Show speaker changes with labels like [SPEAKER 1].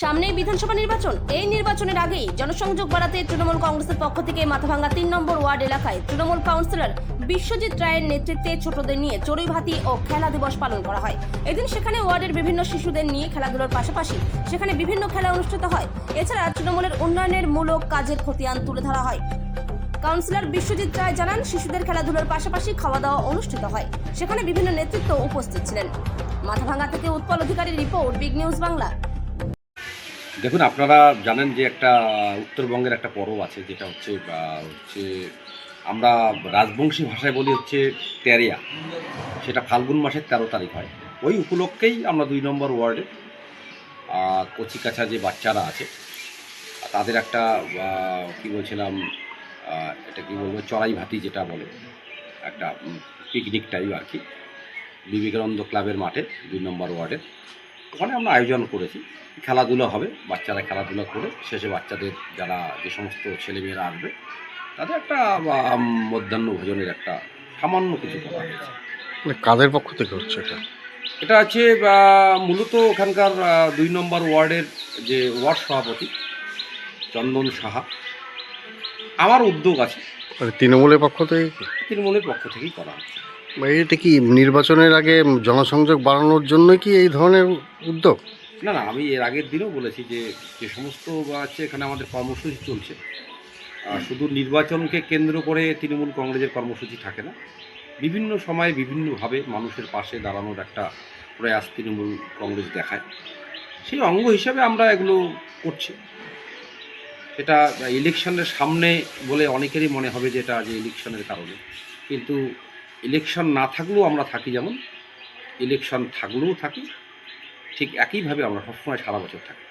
[SPEAKER 1] সামনেই বিধানসভা নির্বাচন। এই নির্বাচনের আগেই জনসংযোগ বাড়াতে তৃণমূল কংগ্রেসের পক্ষ থেকে মাথাভাঙ্গা 3 নম্বর ওয়ার্ড এলাকায় তৃণমূল কাউন্সিলর বিশ্বজিৎ রায়ের নেতৃত্বে ছোটদের নিয়ে চড়ুইভাতি ও খেলা দিবস পালন করা হয়। এদিন সেখানে ওয়ার্ডের বিভিন্ন শিশুদের নিয়ে খেলাধুলার পাশাপাশি সেখানে বিভিন্ন খেলা অনুষ্ঠিত হয়। এছাড়া তৃণমূলের উন্নয়নের মূলক কাজের খতিয়ান তুলে ধরা হয়। কাউন্সিলর বিশ্বজিৎ রায় জানান, শিশুদের খেলাধুলার পাশাপাশি খাওয়া দাওয়া অনুষ্ঠিত হয়। সেখানে বিভিন্ন নেতৃত্ব উপস্থিত ছিলেন। মাথাভাঙ্গা থেকে উৎপল অধিকারীর রিপোর্ট, বিগ নিউজ বাংলা।
[SPEAKER 2] দেখুন, আপনারা জানেন যে একটা উত্তরবঙ্গের একটা পরব আছে, যেটা হচ্ছে আমরা রাজবংশী ভাষায় বলি হচ্ছে তেরিয়া। সেটা ফাল্গুন মাসের 13 তারিখ হয়। ওই উপলক্ষেই আমরা 2 নম্বর ওয়ার্ডে কচিকাছা যে বাচ্চারা আছে তাদের একটা কি বলছিলাম, এটা কি বলবো, চড়াই ভাতি যেটা বলে, একটা পিকনিক টাইপ আর কি, বিবেকানন্দ ক্লাবের মাঠে 2 নম্বর ওয়ার্ডে। ওখানে আমরা আয়োজন করেছি, খেলাধুলা হবে, বাচ্চারা খেলাধুলা করে শেষে বাচ্চাদের যারা যে সমস্ত ছেলেমেয়েরা আসবে তাদের একটা মধ্যাহ্ন ভোজনের একটা সামান্য কিছু করা হয়েছে।
[SPEAKER 3] কাদের পক্ষ থেকে হচ্ছে এটা?
[SPEAKER 2] এটা আছে মূলত ওখানকার 2 নম্বর ওয়ার্ডের যে ওয়ার্ড সভাপতি চন্দন সাহা, আমার উদ্যোগ আছে,
[SPEAKER 3] মানে তৃণমূলের পক্ষ থেকে কি?
[SPEAKER 2] তৃণমূলের পক্ষ থেকেই করা হচ্ছে।
[SPEAKER 3] এটা কি নির্বাচনের আগে জনসংযোগ বাড়ানোর জন্য কি এই ধরনের উদ্যোগ?
[SPEAKER 2] না না, আমি এর আগের দিনও বলেছি যে যে সমস্ত আছে এখানে আমাদের কর্মসূচি চলছে, শুধু নির্বাচনকে কেন্দ্র করে তৃণমূল কংগ্রেসের কর্মসূচি থাকে না, বিভিন্ন সময়ে বিভিন্নভাবে মানুষের পাশে দাঁড়ানোর একটা প্রয়াস তৃণমূল কংগ্রেস দেখায়। সেই অঙ্গ হিসাবে আমরা এগুলো করছি। এটা ইলেকশনের সামনে বলে অনেকেরই মনে হবে যে এটা যে ইলেকশনের কারণে, কিন্তু ইলেকশন না থাকলেও আমরা থাকি, যেমন ইলেকশন থাকলেও থাকি, ঠিক একইভাবে আমরা সবসময় সারা বছর থাকি।